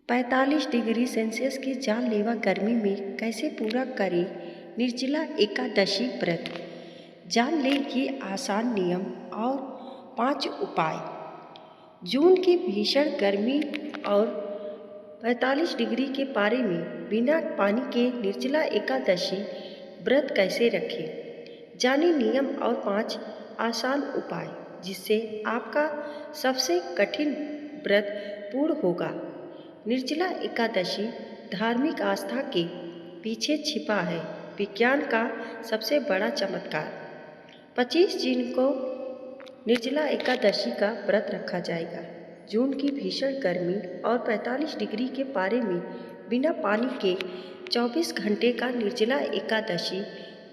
45 degree Celsius की जानलेवा गर्मी में कैसे पूरा करें निर्जला एकादशी व्रत। जान लें ये आसान नियम और 5 उपाय। जून की भीषण गर्मी और 45 डिग्री के पारे में बिना पानी के निर्जला एकादशी व्रत कैसे रखें। जाने नियम और 5 आसान उपाय जिससे आपका सबसे कठिन व्रत पूर्ण होगा। निर्जला एकादशी धार्मिक आस्था के पीछे छिपा है विज्ञान का सबसे बड़ा चमत्कार। 25 जून को निर्जला एकादशी का व्रत रखा जाएगा। जून की भीषण गर्मी और 45 डिग्री के पारे में बिना पानी के 24 घंटे का निर्जला एकादशी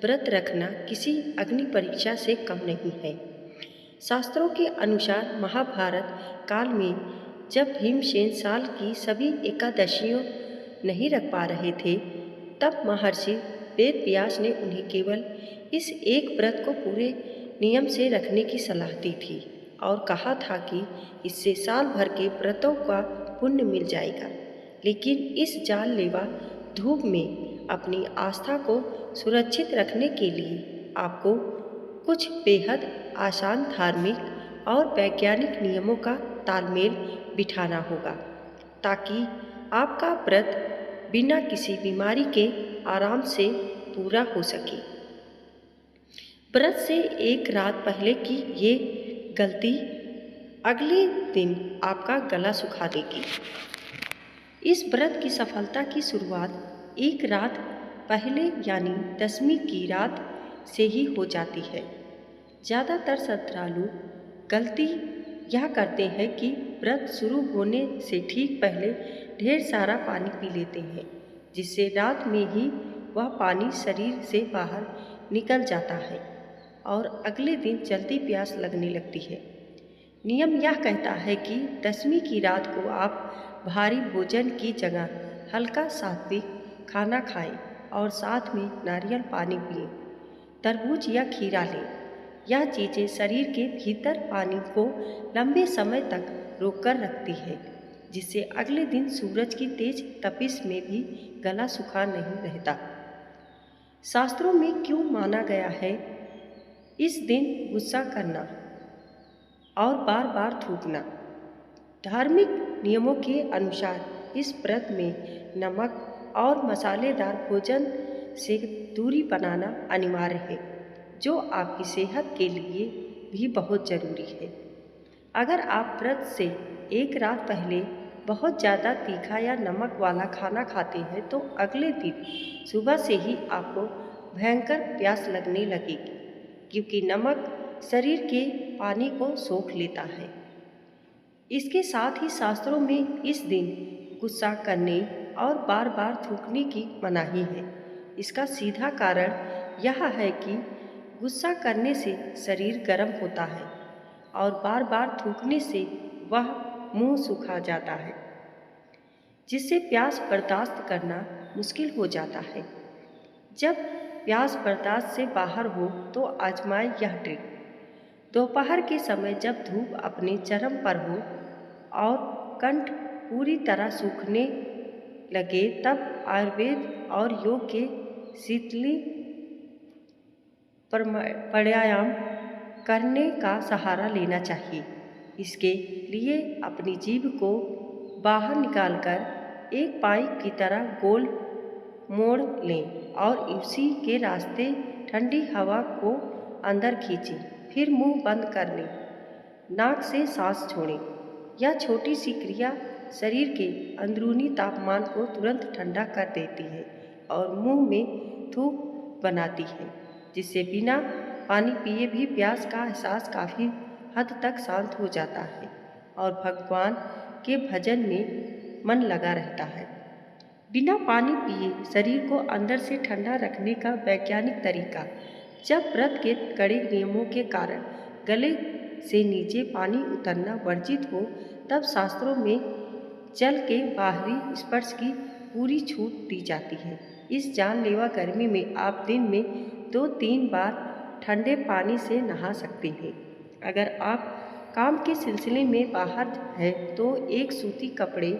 व्रत रखना किसी अग्नि परीक्षा से कम नहीं है। शास्त्रों के अनुसार महाभारत काल में जब भीमसेन साल की सभी एकादशियों नहीं रख पा रहे थे, तब महर्षि वेद व्यास ने उन्हें केवल इस एक व्रत को पूरे नियम से रखने की सलाह दी थी और कहा था कि इससे साल भर के व्रतों का पुण्य मिल जाएगा। लेकिन इस जानलेवा धूप में अपनी आस्था को सुरक्षित रखने के लिए आपको कुछ बेहद आसान धार्मिक और वैज्ञानिक नियमों का तालमेल बिठाना होगा ताकि आपका व्रत बिना किसी बीमारी के आराम से पूरा हो सके। व्रत से एक रात पहले की ये गलती अगले दिन आपका गला सुखा देगी। इस व्रत की सफलता की शुरुआत एक रात पहले यानी दसवीं की रात से ही हो जाती है। ज़्यादातर श्रद्धालु गलती यह करते हैं कि व्रत शुरू होने से ठीक पहले ढेर सारा पानी पी लेते हैं, जिससे रात में ही वह पानी शरीर से बाहर निकल जाता है और अगले दिन जल्दी प्यास लगने लगती है। नियम यह कहता है कि दसवीं की रात को आप भारी भोजन की जगह हल्का सात्विक खाना खाएं और साथ में नारियल पानी पिएं। तरबूज या खीरा लें। यह चीज़ें शरीर के भीतर पानी को लंबे समय तक रोककर रखती है, जिससे अगले दिन सूरज की तेज तपिश में भी गला सूखा नहीं रहता। शास्त्रों में क्यों माना गया है इस दिन गुस्सा करना और बार बार थूकना। धार्मिक नियमों के अनुसार इस व्रत में नमक और मसालेदार भोजन से दूरी बनाना अनिवार्य है, जो आपकी सेहत के लिए भी बहुत ज़रूरी है। अगर आप व्रत से एक रात पहले बहुत ज़्यादा तीखा या नमक वाला खाना खाते हैं तो अगले दिन सुबह से ही आपको भयंकर प्यास लगने लगेगी, क्योंकि नमक शरीर के पानी को सोख लेता है। इसके साथ ही शास्त्रों में इस दिन गुस्सा करने और बार बार थूकने की मनाही है। इसका सीधा कारण यह है कि गुस्सा करने से शरीर गर्म होता है और बार बार थूकने से वह मुंह सूखा जाता है, जिससे प्यास बर्दाश्त करना मुश्किल हो जाता है। जब प्यास बर्दाश्त से बाहर हो तो आजमाएं यह ट्रिक। दोपहर के समय जब धूप अपने चरम पर हो और कंठ पूरी तरह सूखने लगे, तब आयुर्वेद और योग के शीतली प्राणायाम करने का सहारा लेना चाहिए। इसके लिए अपनी जीभ को बाहर निकालकर एक पाइप की तरह गोल मोड़ लें और उसी के रास्ते ठंडी हवा को अंदर खींचें। फिर मुंह बंद कर लें, नाक से सांस छोड़ें। यह छोटी सी क्रिया शरीर के अंदरूनी तापमान को तुरंत ठंडा कर देती है और मुंह में थूक बनाती है, जिससे बिना पानी पिए भी प्यास का एहसास काफ़ी हद तक शांत हो जाता है और भगवान के भजन में मन लगा रहता है। बिना पानी पिए शरीर को अंदर से ठंडा रखने का वैज्ञानिक तरीका। जब व्रत के कड़े नियमों के कारण गले से नीचे पानी उतरना वर्जित हो, तब शास्त्रों में जल के बाहरी स्पर्श की पूरी छूट दी जाती है। इस जानलेवा गर्मी में आप दिन में 2-3 बार ठंडे पानी से नहा सकते हैं। अगर आप काम के सिलसिले में बाहर हैं तो एक सूती कपड़े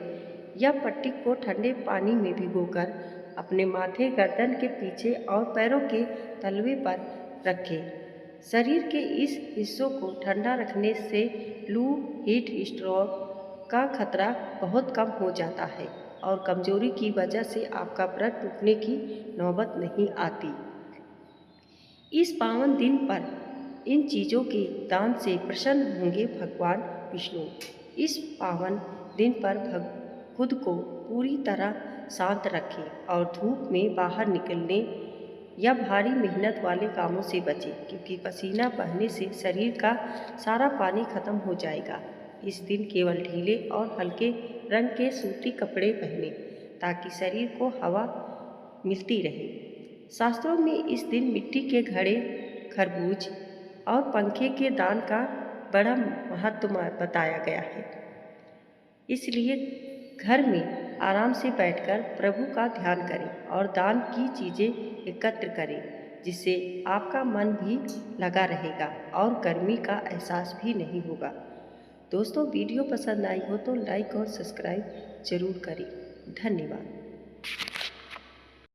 यह पट्टी को ठंडे पानी में भिगोकर अपने माथे, गर्दन के पीछे और पैरों के तलवे पर रखें। शरीर के इस हिस्सों को ठंडा रखने से लू, हीट स्ट्रोक का खतरा बहुत कम हो जाता है और कमजोरी की वजह से आपका व्रत टूटने की नौबत नहीं आती। इस पावन दिन पर इन चीज़ों के दान से प्रसन्न होंगे भगवान विष्णु। इस पावन दिन पर खुद को पूरी तरह शांत रखें और धूप में बाहर निकलने या भारी मेहनत वाले कामों से बचें, क्योंकि पसीना बहने से शरीर का सारा पानी खत्म हो जाएगा। इस दिन केवल ढीले और हल्के रंग के सूती कपड़े पहनें ताकि शरीर को हवा मिलती रहे। शास्त्रों में इस दिन मिट्टी के घड़े, खरबूज और पंखे के दान का बड़ा महत्व बताया गया है। इसलिए घर में आराम से बैठकर प्रभु का ध्यान करें और दान की चीज़ें एकत्र करें, जिससे आपका मन भी लगा रहेगा और गर्मी का एहसास भी नहीं होगा। दोस्तों, वीडियो पसंद आई हो तो लाइक और सब्सक्राइब जरूर करें। धन्यवाद।